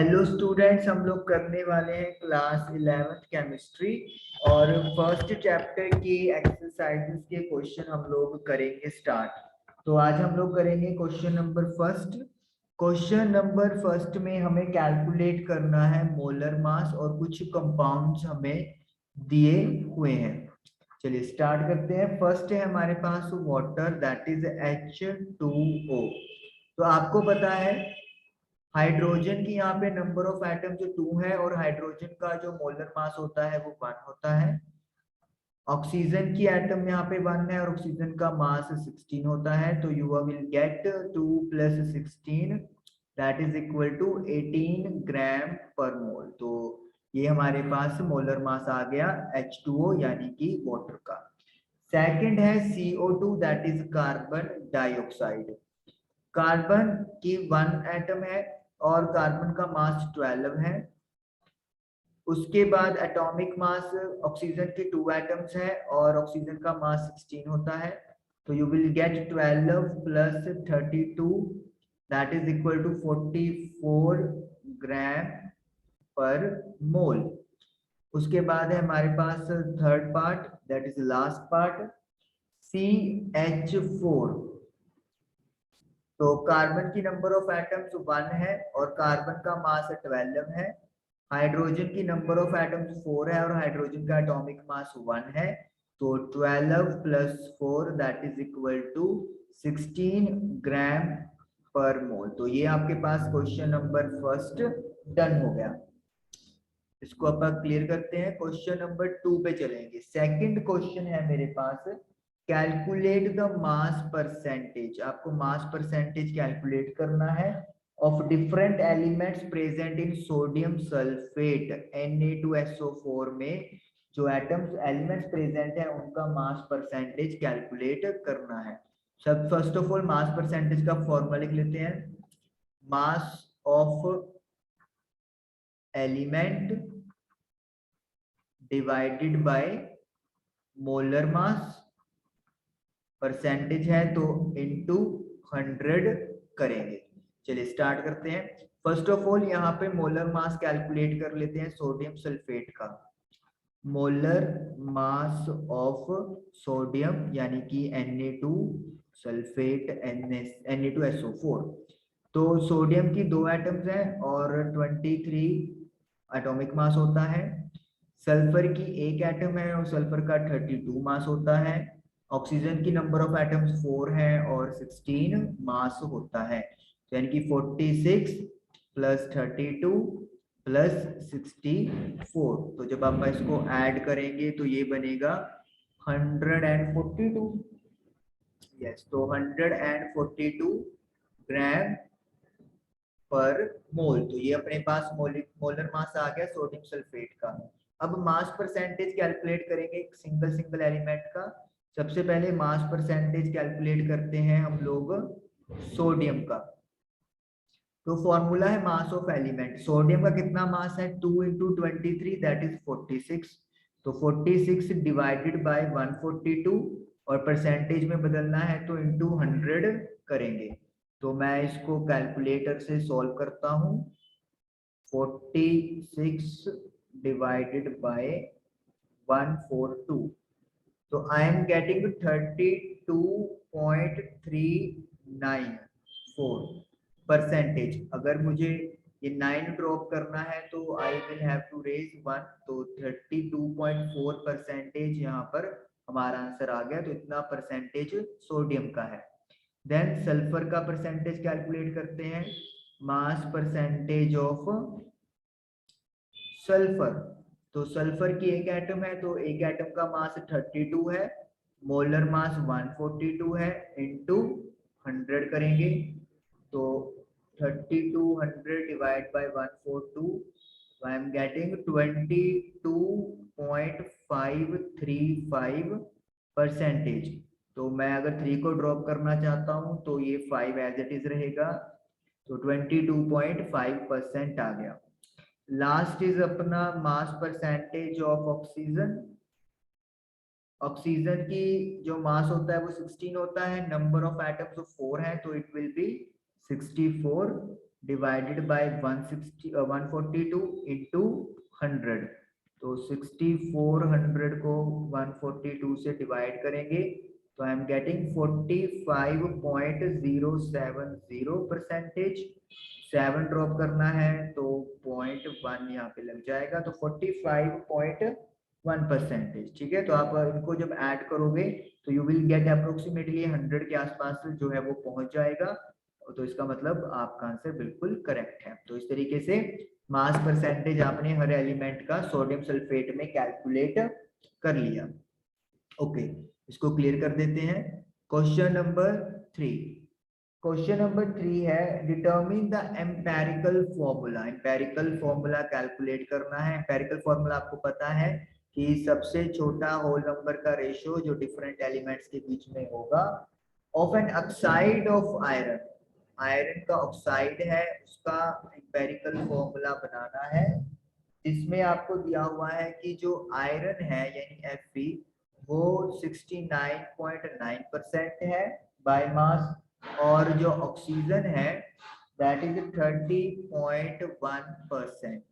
Hello students, हम लोग करने वाले हैं क्लास 11th केमिस्ट्री और फर्स्ट चैप्टर की एक्सरसाइजेस के क्वेश्चन हम लोग करेंगे स्टार्ट। तो आज हम लोग करेंगे question number first. Question number first में हमें कैलकुलेट करना है मोलर मास और कुछ कंपाउंड्स हमें दिए हुए हैं। चलिए स्टार्ट करते हैं। फर्स्ट है हमारे पास वाटर, दैट इज H2O। तो आपको पता है हाइड्रोजन की यहाँ पे नंबर ऑफ एटम जो 2 है और हाइड्रोजन का जो मोलर मास होता है वो 1 होता है। ऑक्सीजन की एटम यहाँ पे 1 है और ऑक्सीजन का मास 16 होता है। तो you will get 2 plus 16 that is equal to 18 gram per mole. तो ये हमारे पास मोलर मास आ गया H2O यानी कि वाटर का। सेकंड है CO2 that is carbon dioxide. Carbon की 1 एटम है और कार्बन का मास 12 है। उसके बाद एटॉमिक मास ऑक्सीजन के 2 एटम्स है और ऑक्सीजन का मास 16 होता है। तो you will get 12 plus 32 that is equal to 44 gram per mole. उसके बाद है हमारे पास third part, that is last part, CH4। तो कार्बन की नंबर ऑफ एटम्स 1 है और कार्बन का मास 12 है। हाइड्रोजन की नंबर ऑफ एटम्स 4 है और हाइड्रोजन का एटॉमिक मास 1 है। तो 12 plus 4 that is equal to 16 gram per mole. तो ये आपके पास क्वेश्चन नंबर फर्स्ट डन हो गया। इसको अपन क्लियर करते हैं। क्वेश्चन नंबर 2 पे चलेंगे। सेकंड क्वेश्चन है मेरे पास, कैलकुलेट द मास परसेंटेज। आपको मास परसेंटेज कैलकुलेट करना है of different elements present in sodium sulphate Na2SO4 में जो एटम्स एलिमेंट्स प्रेजेंट है उनका मास परसेंटेज कैलकुलेट करना है। सब first of all mass percentage का फॉर्मूला लिख लेते हैं। Mass of element divided by molar mass, percentage है तो इनटू 100 करेंगे। चलिए स्टार्ट करते हैं। फर्स्ट ऑफ ऑल यहाँ पे मोलर मास कैलकुलेट कर लेते हैं सोडियम सल्फेट का। मोलर मास ऑफ सोडियम यानी कि Na2 सल्फेट Na2SO4। तो सोडियम की 2 एटम्स हैं और 23 एटॉमिक मास होता है। सल्फर की 1 एटम है और सल्फर का 32 मास होता है। ऑक्सीजन की नंबर ऑफ एटम्स 4 है और 16 मास होता है। तो यानी कि 46 प्लस 32 प्लस 64। तो जब आप इसको ऐड करेंगे तो ये बनेगा 142। यस, तो 142 ग्राम पर मोल। तो ये अपने पास मोलर मास आ गया सोडियम सल्फेट का। अब मास परसेंटेज कैलकुलेट करेंगे एक सिंगल सिंगल एलिमेंट का। सबसे पहले मास परसेंटेज कैलकुलेट करते हैं हम लोग सोडियम का। तो फॉर्मूला है मास ऑफ एलिमेंट। सोडियम का कितना मास है 2 इंटू 23 दैट इज 46। तो 46 डिवाइडेड बाय 142 और परसेंटेज में बदलना है तो इंटू 100 करेंगे। तो मैं इसको कैलकुलेटर से सॉल्व करता हूँ। 46 डिवाइडेड बाय 142, तो आई एम गेटिंग 32.394 परसेंटेज। अगर मुझे ये 9 ड्रॉप करना है तो I will have to raise 1। तो 32.4 परसेंटेज यहाँ पर हमारा आंसर आ गया। तो इतना परसेंटेज सोडियम का है। देन सल्फर का परसेंटेज कैलकुलेट करते हैं। Mass percentage of sulphur. तो सल्फर की 1 एटम है तो 1 एटम का मास 32 है, मोलर मास 142 है, इंटू 100 करेंगे। तो 3200 divide by 142, I am getting 22.535 percentage. तो मैं अगर 3 को ड्रॉप करना चाहता हूँ तो ये 5 एज इट इज रहेगा। तो 22.5% आ गया। लास्ट इज अपना mass percentage of oxygen. Oxygen की जो मास होता है वो 16 होता है, नंबर ऑफ एटम्स 4 है तो it will be 64 divided by 142 into 100। तो 6400 को 142 से डिवाइड करेंगे तो आई एम गेटिंग 45.070%। 7 ड्रॉप करना है तो 0.1 यहाँ पे लग जाएगा, तो 45.1%। ठीक है, तो आप इनको जब ऐड करोगे तो यू विल गेट अप्रोक्सीमेटली 100 के आसपास जो है वो पहुंच जाएगा। तो इसका मतलब आपका आंसर बिल्कुल करेक्ट है। तो इस तरीके से मास परसेंटेज आपने हर एलिमेंट का सोडियम सल्फेट में कैलकुलेट कर लिया। ओके, इसको क्लियर कर देते हैं। Question number 3। क्वेश्चन नंबर 3 है determine the empirical formula. Empirical formula calculate करना है। एम्पेरिकल फॉर्मूला आपको पता है कि सबसे छोटा होल नंबर का रेशियो जो डिफरेंट एलिमेंट्स के बीच में होगा of an oxide of iron. Iron का ऑक्साइड है उसका एम्पेरिकल फॉर्मूला बनाना है, जिसमें आपको दिया हुआ है कि जो आयरन है यानी Fe वो 69.9% है बाय मास, और जो ऑक्सीजन है दैट इज 30.1%।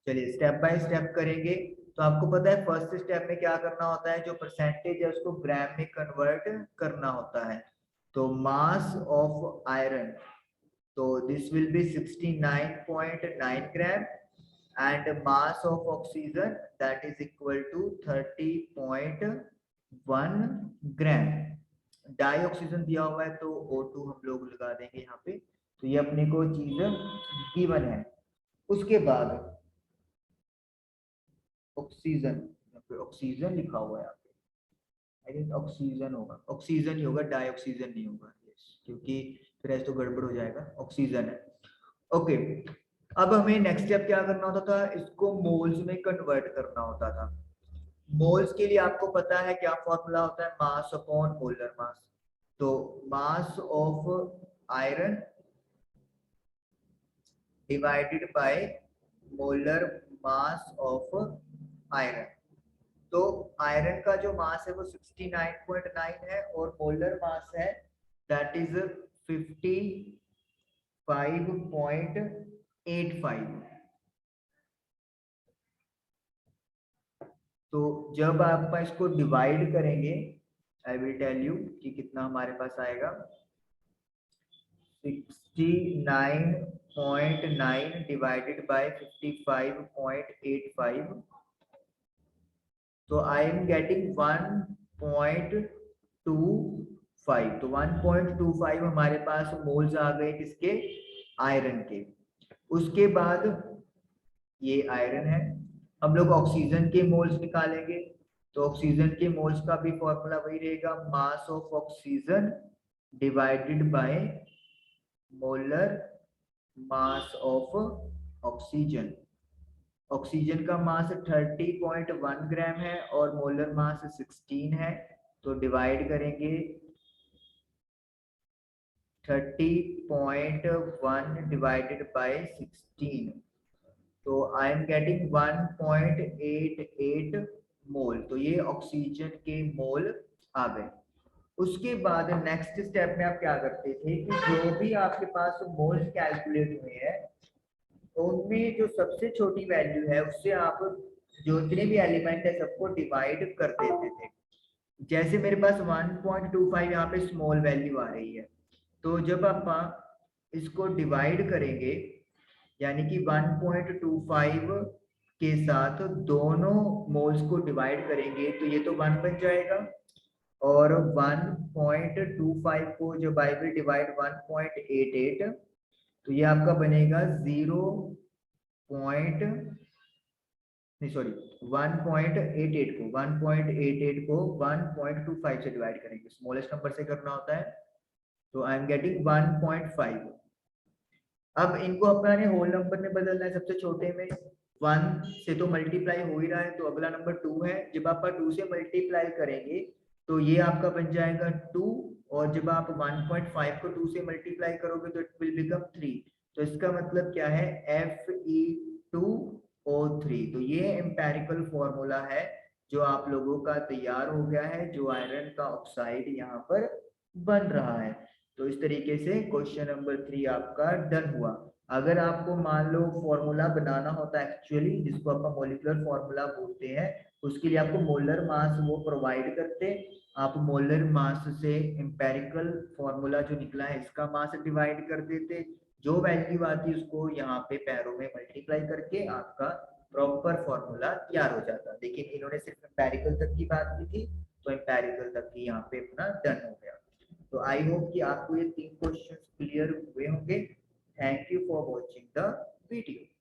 चलिए स्टेप बाय स्टेप करेंगे। तो आपको पता है फर्स्ट स्टेप में क्या करना होता है, जो परसेंटेज है उसको ग्राम में कन्वर्ट करना होता है। तो मास ऑफ आयरन, तो this will be 69.9 gram and mass of oxygen that is equal to 30.1 gram. Dioxygen दिया हुआ है तो O2 हम लोग लगा देंगे यहाँ पे। तो ये अपने को चीज गिवन है। उसके बाद ऑक्सीजन, ऑक्सीजन लिखा हुआ है यहाँ पे, आई थिंक ऑक्सीजन होगा, ऑक्सीजन ही होगा, डाई ऑक्सीजन नहीं होगा, क्योंकि फिर ऐसे तो गड़बड़ हो जाएगा। ऑक्सीजन है। ओके, अब हमें नेक्स्ट स्टेप क्या करना होता था, इसको मोल्स में कन्वर्ट करना होता था। मोल्स के लिए आपको पता है क्या फॉर्मूला होता है, मास अपॉन मोलर मास। तो mass of iron divided by molar mass of iron. तो आयरन का जो मास है वो 69.9 है और मोलर मास है दैट इज 55.85। तो जब आप इसको डिवाइड करेंगे आई विल टेल यू कि कितना हमारे पास आएगा। 69.9 डिवाइडेड बाय 55.85, तो आई एम गेटिंग 1.25। तो 1.25 हमारे पास मोल्स आ गए किसके, आयरन के। उसके बाद ये आयरन है, हम लोग ऑक्सीजन के मोल्स निकालेंगे। तो ऑक्सीजन के मोल्स का भी फॉर्मूला वही रहेगा, mass of oxygen divided by molar mass of oxygen. Oxygen का मास 30.1 ग्राम है और मोलर मास 16 है। तो डिवाइड करेंगे 30.1 डिवाइडेड बाय 16, तो आई एम गेटिंग 1.88 मोल। तो ये ऑक्सीजन के मोल आ गए। उसके बाद नेक्स्ट स्टेप में आप क्या करते थे कि जो भी आपके पास मोल्स कैलकुलेट हुए हैं तो उनमें जो सबसे छोटी वैल्यू है उससे आप जो जितने भी एलिमेंट है सबको डिवाइड कर देते थे। जैसे मेरे पास 1.25 यहाँ पे स्मॉल वैल्यू आ रही है, तो जब आप इसको डिवाइड करेंगे यानी कि 1.25 के साथ दोनों मोल्स को डिवाइड करेंगे तो ये तो 1 बन जाएगा, और 1.25 को जब आई विल डिवाइड 1.88 तो ये आपका बनेगा 1.88 को 1.25 से डिवाइड करेंगे, स्मॉलेस्ट नंबर से करना होता है। तो आई एम गेटिंग 1.5। अब इनको अपने होल नंबर में बदलना है, सबसे छोटे में 1 से तो मल्टीप्लाई हो ही रहा है, तो अगला नंबर 2 है। जब आप 2 से मल्टीप्लाई करेंगे तो ये आपका बन जाएगा 2, और जब आप 1.5 को 2 से मल्टीप्लाई करोगे तो इट विल बिकम 3। तो इसका मतलब क्या है, Fe2O3। तो ये एम्पेरिकल फॉर्मूला है जो आप लोगों का तैयार हो गया है, जो आयरन का ऑक्साइड यहाँ पर बन रहा है। तो इस तरीके से क्वेश्चन नंबर 3 आपका डन हुआ। अगर आपको मान लो फॉर्मूला बनाना होता है एक्चुअली, जिसको अपन मॉलिक्यूलर फॉर्मूला बोलते हैं, उसके लिए आपको मोलर मास वो प्रोवाइड करते, आप मोलर मास से एम्पेरिकल फॉर्मूला जो निकला है इसका मास डिवाइड कर देते, जो वैल्यू आती उसको यहाँ पे पैरों में मल्टीप्लाई करके आपका प्रॉपर फॉर्मूला तैयार हो जाता। लेकिन इन्होंने सिर्फ एम्पेरिकल तक की बात की थी, तो एम्पेरिकल तक की यहाँ पे अपना डन हो गया। तो आई होप कि आपको ये 3 क्वेश्चंस क्लियर हुए होंगे। Thank you for watching the video.